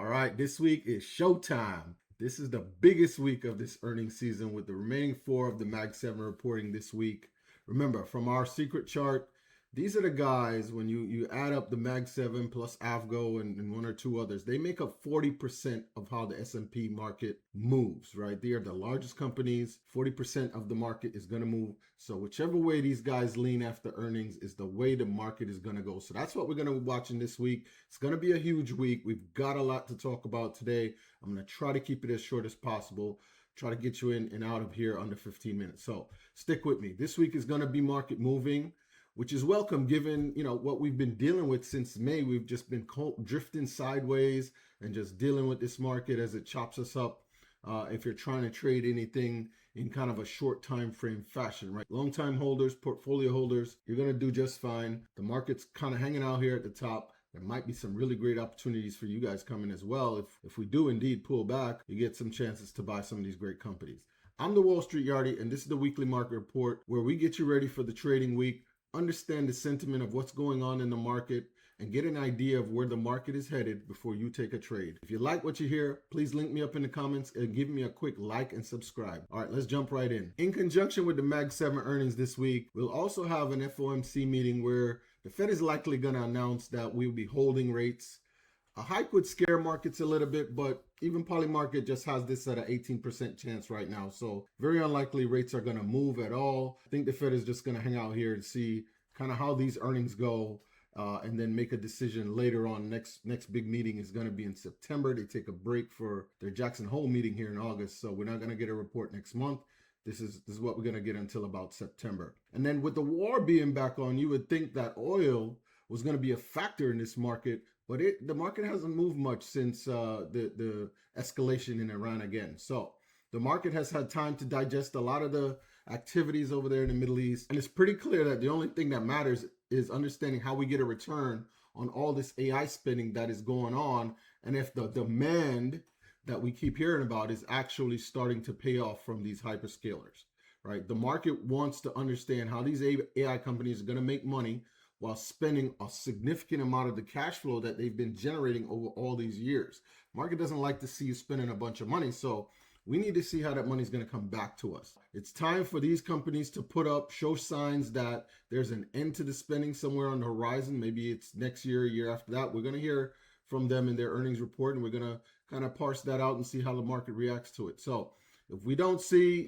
All right, this week is showtime. This is the biggest week of this earnings season with the remaining 4 of the Mag 7 reporting this week. Remember, from our secret chart, these are the guys, when you add up the Mag 7 plus AVGO and one or two others, they make up 40% of how the S&P market moves, right? They are the largest companies. 40% of the market is going to move. So whichever way these guys lean after earnings is the way the market is going to go. So that's what we're going to be watching this week. It's going to be a huge week. We've got a lot to talk about today. I'm going to try to keep it as short as possible. Try to get you in and out of here under 15 minutes. So stick with me. This week is going to be market moving, which is welcome given, what we've been dealing with since May. We've just been drifting sideways and just dealing with this market as it chops us up. If you're trying to trade anything in kind of a short time frame fashion, right? Long time holders, portfolio holders, you're going to do just fine. The market's kind of hanging out here at the top. There might be some really great opportunities for you guys coming as well. If we do indeed pull back, you get some chances to buy some of these great companies. I'm the Wall Street Yardie, and this is the weekly market report where we get you ready for the trading week, understand the sentiment of what's going on in the market, and get an idea of where the market is headed before you take a trade. If you like what you hear, please link me up in the comments and give me a quick like and subscribe. All right, let's jump right in. In conjunction with the Mag 7 earnings this week, we'll also have an FOMC meeting where the Fed is likely going to announce that we'll be holding rates. A hike would scare markets a little bit, but even Polymarket just has this at an 18% chance right now. So very unlikely rates are going to move at all. I think the Fed is just going to hang out here to see kind of how these earnings go and then make a decision later on. Next big meeting is going to be in September. They take a break for their Jackson Hole meeting here in August. So we're not going to get a report next month. This is what we're going to get until about September. And then with the war being back on, you would think that oil was going to be a factor in this market, but the market hasn't moved much since the escalation in Iran again. So the market has had time to digest a lot of the activities over there in the Middle East. And it's pretty clear that the only thing that matters is understanding how we get a return on all this AI spending that is going on. And if the demand that we keep hearing about is actually starting to pay off from these hyperscalers, right? The market wants to understand how these AI companies are going to make money while spending a significant amount of the cash flow that they've been generating over all these years. Market doesn't like to see you spending a bunch of money. So we need to see how that money is going to come back to us. It's time for these companies to show signs that there's an end to the spending somewhere on the horizon. Maybe it's next year, year after that. We're going to hear from them in their earnings report, and we're going to kind of parse that out and see how the market reacts to it. So if we don't see,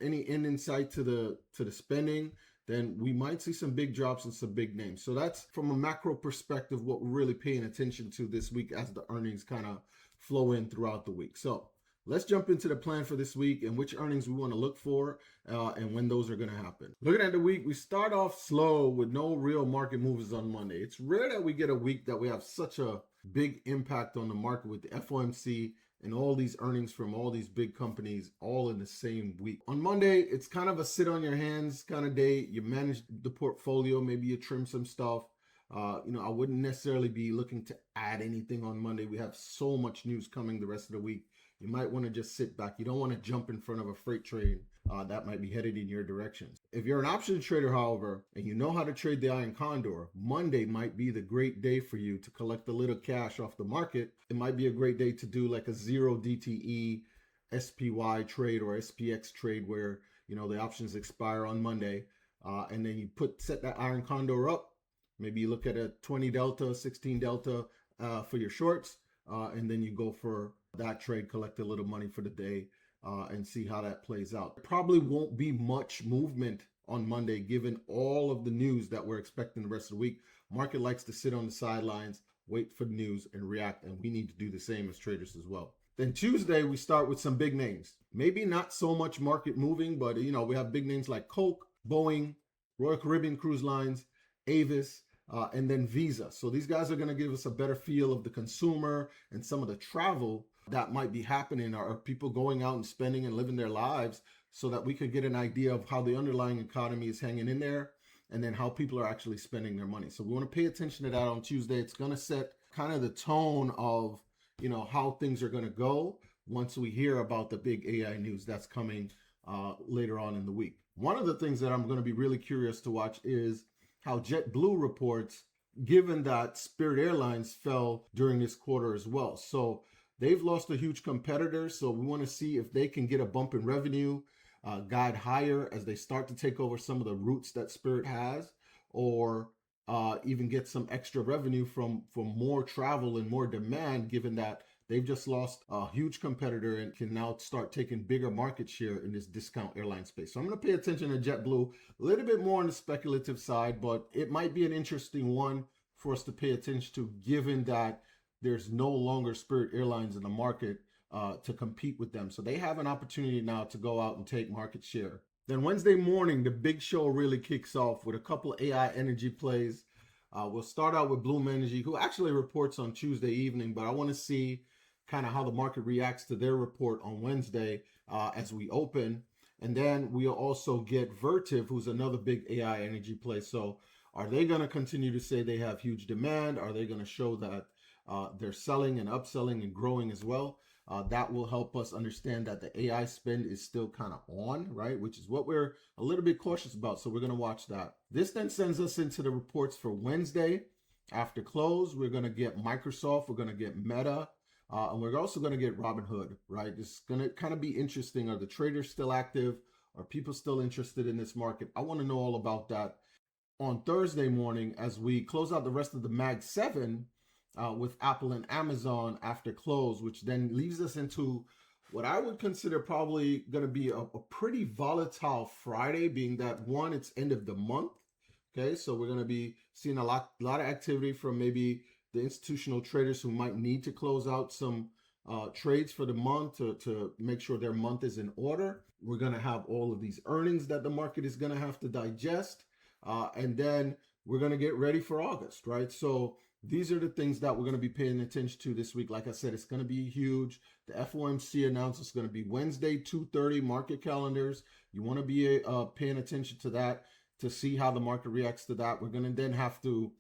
any end in sight to the spending, then we might see some big drops and some big names. So that's from a macro perspective what we're really paying attention to this week as the earnings kind of flow in throughout the week. So let's jump into the plan for this week and which earnings we want to look for and when those are going to happen. Looking at the week, we start off slow with no real market moves on Monday. It's rare that we get a week that we have such a big impact on the market with the FOMC and all these earnings from all these big companies all in the same week. On Monday, it's kind of a sit on your hands kind of day. You manage the portfolio, maybe you trim some stuff. I wouldn't necessarily be looking to add anything on Monday. We have so much news coming the rest of the week. You might want to just sit back. You don't want to jump in front of a freight train that might be headed in your direction. If you're an options trader, however, and you know how to trade the Iron Condor, Monday might be the great day for you to collect a little cash off the market. It might be a great day to do like a 0 DTE SPY trade or SPX trade where, the options expire on Monday. And then you set that Iron Condor up. Maybe you look at a 20 delta, 16 delta for your shorts, and then you go for that trade, collect a little money for the day, and see how that plays out. There probably won't be much movement on Monday given all of the news that we're expecting the rest of the week. Market likes to sit on the sidelines, wait for the news and react, and we need to do the same as traders as well. Then Tuesday, we start with some big names. Maybe not so much market moving, but we have big names like Coke, Boeing, Royal Caribbean Cruise Lines, Avis, and then Visa. So these guys are going to give us a better feel of the consumer and some of the travel that might be happening. Are people going out and spending and living their lives, so that we could get an idea of how the underlying economy is hanging in there and then how people are actually spending their money. So we want to pay attention to that on Tuesday. It's going to set kind of the tone of, how things are going to go once we hear about the big AI news that's coming later on in the week. One of the things that I'm going to be really curious to watch is how JetBlue reports given that Spirit Airlines fell during this quarter as well. So they've lost a huge competitor. So we want to see if they can get a bump in revenue, guide higher as they start to take over some of the routes that Spirit has, or even get some extra revenue from more travel and more demand, given that they've just lost a huge competitor and can now start taking bigger market share in this discount airline space. So I'm going to pay attention to JetBlue, a little bit more on the speculative side, but it might be an interesting one for us to pay attention to, given that there's no longer Spirit Airlines in the market to compete with them. So they have an opportunity now to go out and take market share. Then Wednesday morning, the big show really kicks off with a couple of AI energy plays. We'll start out with Bloom Energy, who actually reports on Tuesday evening, but I want to see kind of how the market reacts to their report on Wednesday as we open. And then we'll also get Vertiv, who's another big AI energy play. So are they going to continue to say they have huge demand? Are they going to show that they're selling and upselling and growing as well? That will help us understand that the AI spend is still kind of on, right? Which is what we're a little bit cautious about. So we're going to watch that. This then sends us into the reports for Wednesday. After close, we're going to get Microsoft, we're going to get Meta, and we're also going to get Robinhood, right? It's going to kind of be interesting. Are the traders still active? Are people still interested in this market? I want to know all about that on Thursday morning as we close out the rest of the Mag 7 with Apple and Amazon after close, which then leaves us into what I would consider probably going to be a pretty volatile Friday, being that one, it's end of the month. Okay, so we're going to be seeing a lot of activity from maybe the institutional traders who might need to close out some trades for the month to make sure their month is in order. We're going to have all of these earnings that the market is going to have to digest. And then we're going to get ready for August, right? So these are the things that we're going to be paying attention to this week. Like I said, it's going to be huge. The FOMC announcement is going to be Wednesday, 2:30, market calendars. You want to be paying attention to that to see how the market reacts to that. We're going to then have to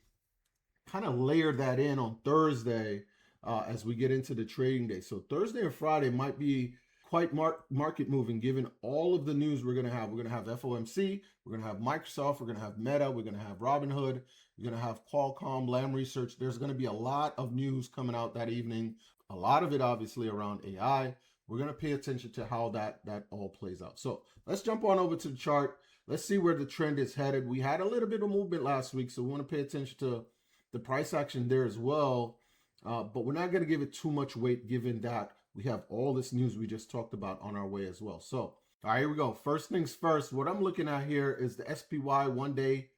kind of layer that in on Thursday as we get into the trading day. So Thursday and Friday might be quite market moving, given all of the news we're going to have. We're going to have FOMC, we're going to have Microsoft, we're going to have Meta, we're going to have Robinhood, we're going to have Qualcomm, Lam Research. There's going to be a lot of news coming out that evening, a lot of it obviously around AI. We're going to pay attention to how that all plays out. So let's jump on over to the chart. Let's see where the trend is headed. We had a little bit of movement last week, so we want to pay attention to the price action there as well. But we're not going to give it too much weight, given that we have all this news we just talked about on our way as well. So, all right, here we go. First things first, what I'm looking at here is the SPY one-day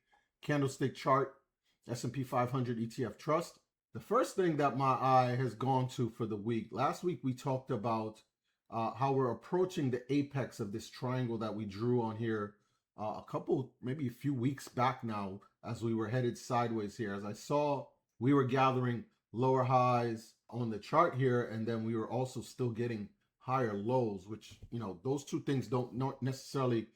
candlestick chart, S&P 500 ETF Trust. The first thing that my eye has gone to for the week, last week we talked about how we're approaching the apex of this triangle that we drew on here maybe a few weeks back now, as we were headed sideways here. As I saw, we were gathering lower highs on the chart here, and then we were also still getting higher lows, which, you know, those two things don't necessarily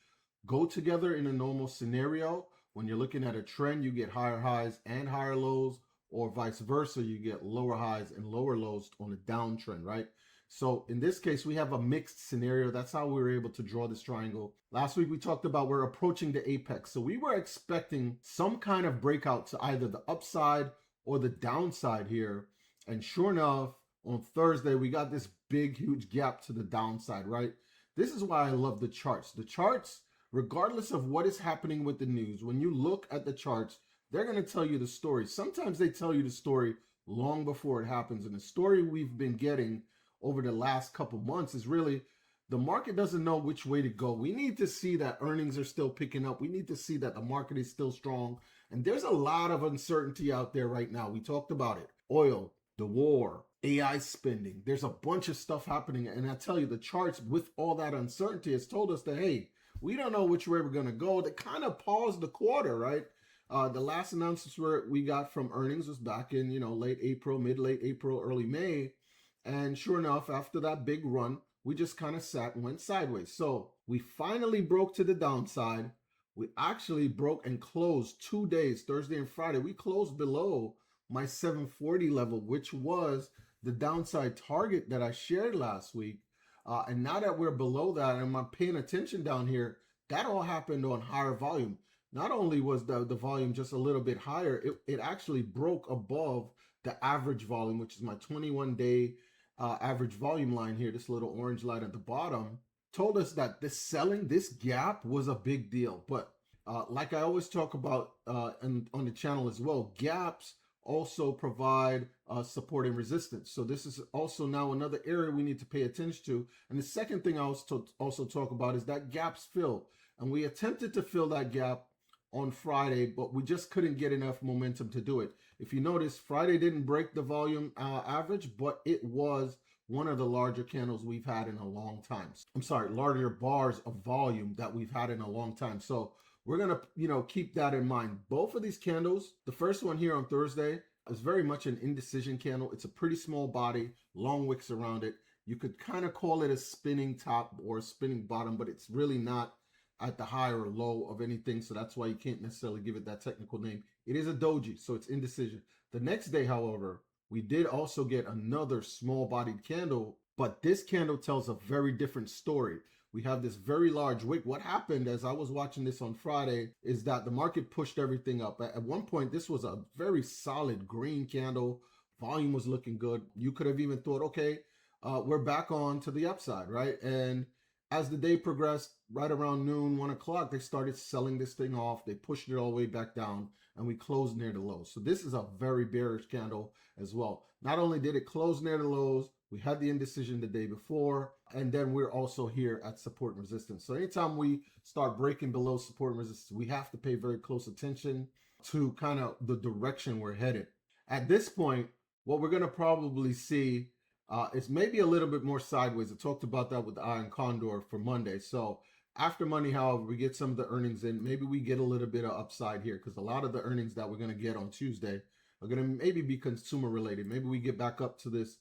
go together in a normal scenario. When you're looking at a trend, you get higher highs and higher lows, or vice versa, you get lower highs and lower lows on a downtrend, right? So in this case, we have a mixed scenario. That's how we were able to draw this triangle. Last week, we talked about we're approaching the apex. So we were expecting some kind of breakout to either the upside or the downside here. And sure enough, on Thursday, we got this big, huge gap to the downside, right? This is why I love the charts. The charts, regardless of what is happening with the news, when you look at the charts, they're going to tell you the story. Sometimes they tell you the story long before it happens. And the story we've been getting over the last couple months is really the market doesn't know which way to go. We need to see that earnings are still picking up. We need to see that the market is still strong. And there's a lot of uncertainty out there right now. We talked about it. Oil, the war, AI spending. There's a bunch of stuff happening. And I tell you, the charts with all that uncertainty has told us that, hey, we don't know which way we're going to go. They kind of paused the quarter, right? The last announcements we got from earnings was back in, late April, late April, early May. And sure enough, after that big run, we just kind of sat and went sideways. So we finally broke to the downside. We actually broke and closed 2 days, Thursday and Friday. We closed below my 740 level, which was the downside target that I shared last week. And now that we're below that and I'm paying attention down here, that all happened on higher volume. not only was the volume just a little bit higher, it actually broke above the average volume, which is my 21-day average volume line here, this little orange line at the bottom, told us that this gap was a big deal. But like I always talk about on the channel as well, gaps also provide support and resistance. So this is also now another area we need to pay attention to. And the second thing I also talk about is that gaps fill. And we attempted to fill that gap on Friday, but we just couldn't get enough momentum to do it. If you notice, Friday didn't break the volume average, but it was one of the larger candles we've had in a long time. I'm sorry, larger bars of volume that we've had in a long time. So we're gonna, keep that in mind. Both of these candles, the first one here on Thursday is very much an indecision candle. It's a pretty small body, long wicks around it. You could kind of call it a spinning top or a spinning bottom, but it's really not at the high or low of anything. So that's why you can't necessarily give it that technical name. It is a doji, so it's indecision. The next day, however, we did also get another small bodied candle, but this candle tells a very different story. We have this very large wick. What happened as I was watching this on Friday is that the market pushed everything up. At one point, this was a very solid green candle. Volume was looking good. You could have even thought, okay, we're back on to the upside, right? And as the day progressed, right around noon, 1 o'clock, they started selling this thing off. They pushed it all the way back down, and we closed near the lows. So this is a very bearish candle as well. Not only did it close near the lows, we had the indecision the day before, and then we're also here at support and resistance. So anytime we start breaking below support and resistance, we have to pay very close attention to kind of the direction we're headed. At this point, what we're going to probably see is maybe a little bit more sideways. I talked about that with the Iron Condor for Monday. So after Monday, however, we get some of the earnings in. Maybe we get a little bit of upside here because a lot of the earnings that we're going to get on Tuesday are going to maybe be consumer related. Maybe we get back up to this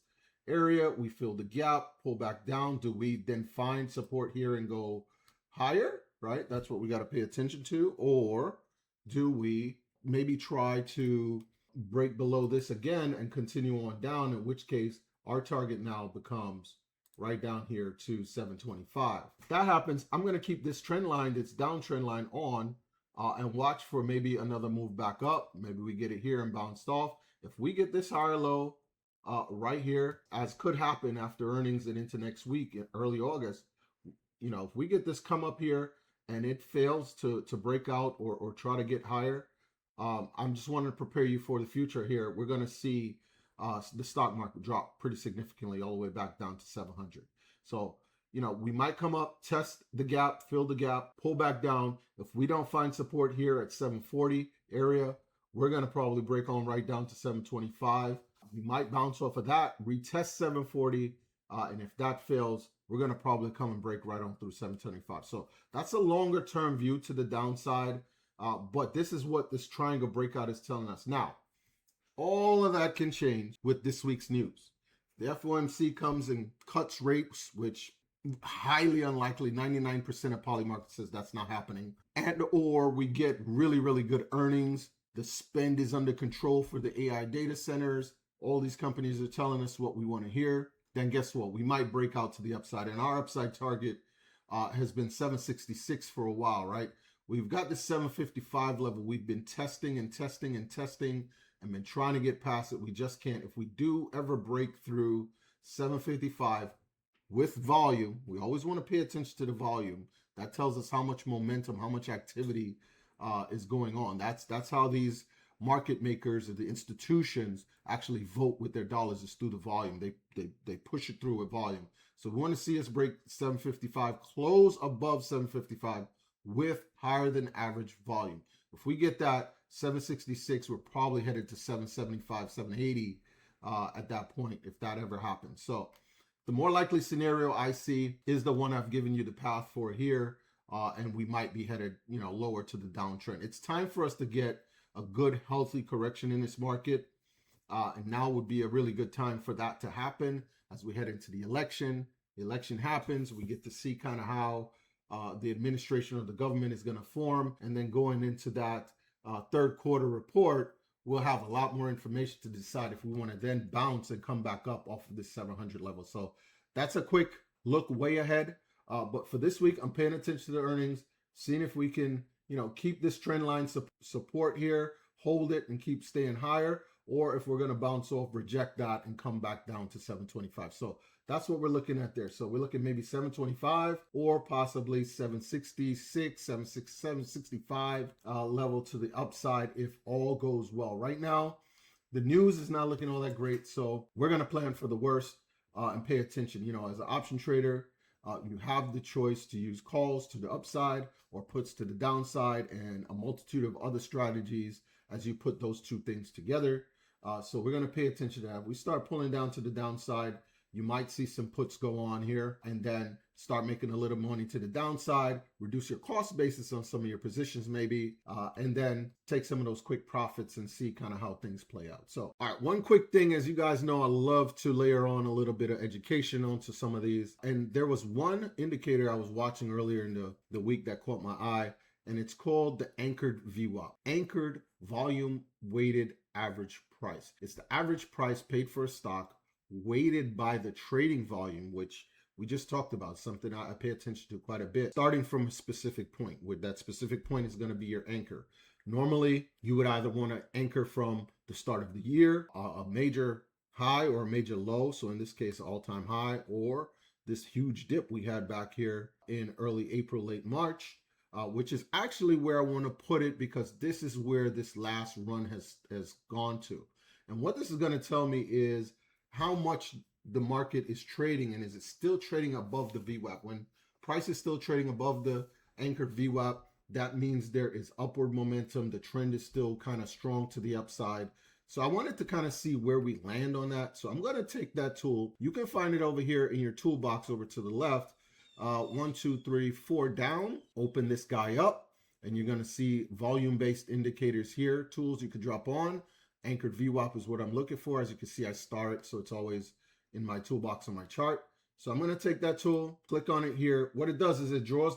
area, we fill the gap, pull back down. Do we then find support here and go higher, right? That's what we got to pay attention to. Or do we maybe try to break below this again and continue on down, in which case our target now becomes right down here to 725. If that happens, I'm going to keep this trend line, this downtrend line on and watch for maybe another move back up. Maybe we get it here and bounced off. If we get this higher low right here, as could happen after earnings and into next week in early August, if we get this come up here and it fails to break out or try to get higher, I'm just wanting to prepare you for the future here. We're going to see the stock market drop pretty significantly all the way back down to 700. So, we might come up, test the gap, fill the gap, pull back down. If we don't find support here at 740 area, we're going to probably break on right down to 725. We might bounce off of that, retest 740. And if that fails, we're going to probably come and break right on through 725. So that's a longer term view to the downside. But this is what this triangle breakout is telling us. Now, all of that can change with this week's news. The FOMC comes and cuts rates, which highly unlikely. 99% of poly market says that's not happening. And or we get really, really good earnings. The spend is under control for the AI data centers. All these companies are telling us what we want to hear. Then guess what? We might break out to the upside. And our upside target has been 766 for a while, right? We've got the 755 level. We've been testing and testing and testing and been trying to get past it. We just can't. If we do ever break through 755 with volume, we always want to pay attention to the volume. That tells us how much momentum, how much activity is going on. That's how these market makers or the institutions actually vote with their dollars, is through the volume. They push it through with volume. So we want to see us break 755, close above 755 with higher than average volume. If we get that 766, we're probably headed to 775, 780 at that point, if that ever happens. So the more likely scenario I see is the one I've given you the path for here, and we might be headed, lower to the downtrend. It's time for us to get a good, healthy correction in this market, and now would be a really good time for that to happen as we head into the election. The election happens, we get to see kind of how the administration of the government is going to form, and then going into that third quarter report, we'll have a lot more information to decide if we want to then bounce and come back up off of this 700 level. So that's a quick look way ahead. But for this week, I'm paying attention to the earnings, seeing if we can, keep this trend line support here, hold it and keep staying higher, or if we're going to bounce off, reject that and come back down to 725. So that's what we're looking at there. So we're looking maybe 725 or possibly 766, 765 level to the upside if all goes well. Right now, the news is not looking all that great. So we're going to plan for the worst and pay attention. As an option trader, you have the choice to use calls to the upside or puts to the downside and a multitude of other strategies as you put those two things together. So we're going to pay attention to that. If we start pulling down to the downside, you might see some puts go on here and then start making a little money to the downside, reduce your cost basis on some of your positions maybe, and then take some of those quick profits and see kind of how things play out. So, all right, one quick thing, as you guys know, I love to layer on a little bit of education onto some of these. And there was one indicator I was watching earlier in the week that caught my eye, and it's called the anchored VWAP, anchored volume weighted average price. It's the average price paid for a stock weighted by the trading volume, which we just talked about, something I pay attention to quite a bit, starting from a specific point, where that specific point is going to be your anchor. Normally, you would either want to anchor from the start of the year, a major high or a major low. So in this case, all-time high, or this huge dip we had back here in early April, late March, which is actually where I want to put it, because this is where this last run has gone to. And what this is going to tell me is how much the market is trading, and is it still trading above the VWAP? When price is still trading above the anchored VWAP, that means there is upward momentum. The trend is still kind of strong to the upside. So I wanted to kind of see where we land on that. So I'm going to take that tool. You can find it over here in your toolbox over to the left. 1, 2, 3, 4 down. Open this guy up, and you're going to see volume-based indicators here. Tools you could drop on. Anchored VWAP is what I'm looking for. As you can see, I star it, so it's always in my toolbox on my chart. So I'm going to take that tool, click on it here. What it does is it draws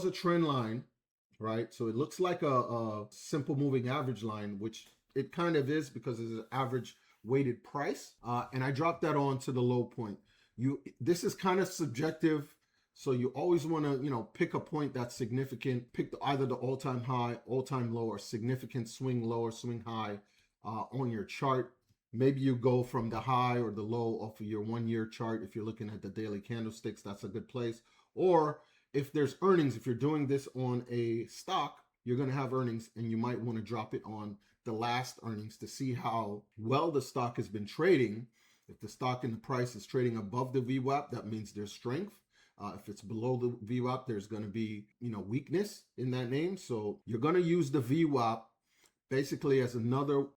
a trend line, right? So it looks like a simple moving average line, which it kind of is because it's an average weighted price. And I drop that on to the low point. This is kind of subjective. So you always want to, pick a point that's significant, pick either the all-time high, all-time low, or significant swing low or swing high on your chart. Maybe you go from the high or the low off of your 1 year chart. If you're looking at the daily candlesticks, that's a good place. Or if there's earnings, if you're doing this on a stock, you're going to have earnings, and you might want to drop it on the last earnings to see how well the stock has been trading. If the stock and the price is trading above the VWAP, that means there's strength. If it's below the VWAP, there's going to be, weakness in that name. So you're going to use the VWAP basically as another,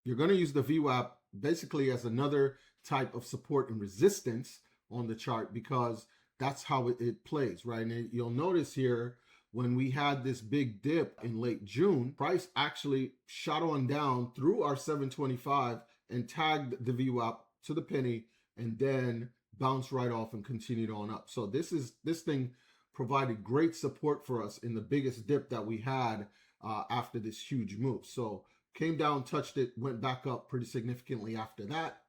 type of support and resistance on the chart, because that's how it plays, right? And you'll notice here, when we had this big dip in late June, price actually shot on down through our 725 and tagged the VWAP to the penny, and then bounced right off and continued on up. So this thing provided great support for us in the biggest dip that we had after this huge move. So came down, touched it, went back up pretty significantly after that.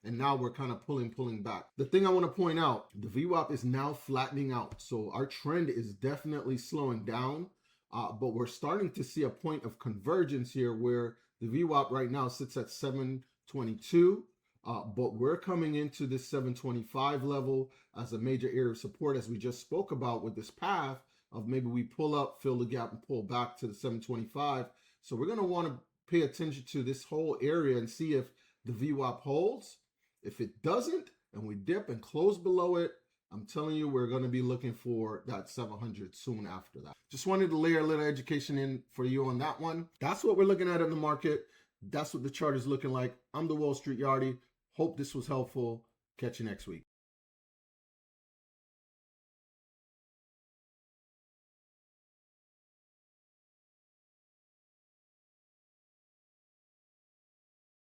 And now we're kind of pulling back. The thing I want to point out, the VWAP is now flattening out. So our trend is definitely slowing down, but we're starting to see a point of convergence here where the VWAP right now sits at 722. But we're coming into this 725 level as a major area of support, as we just spoke about with this path of maybe we pull up, fill the gap, and pull back to the 725. So we're going to want to pay attention to this whole area and see if the VWAP holds. If it doesn't, and we dip and close below it, I'm telling you, we're going to be looking for that 700 soon after that. Just wanted to layer a little education in for you on that one. That's what we're looking at in the market. That's what the chart is looking like. I'm the Wall Street Yardie. Hope this was helpful. Catch you next week.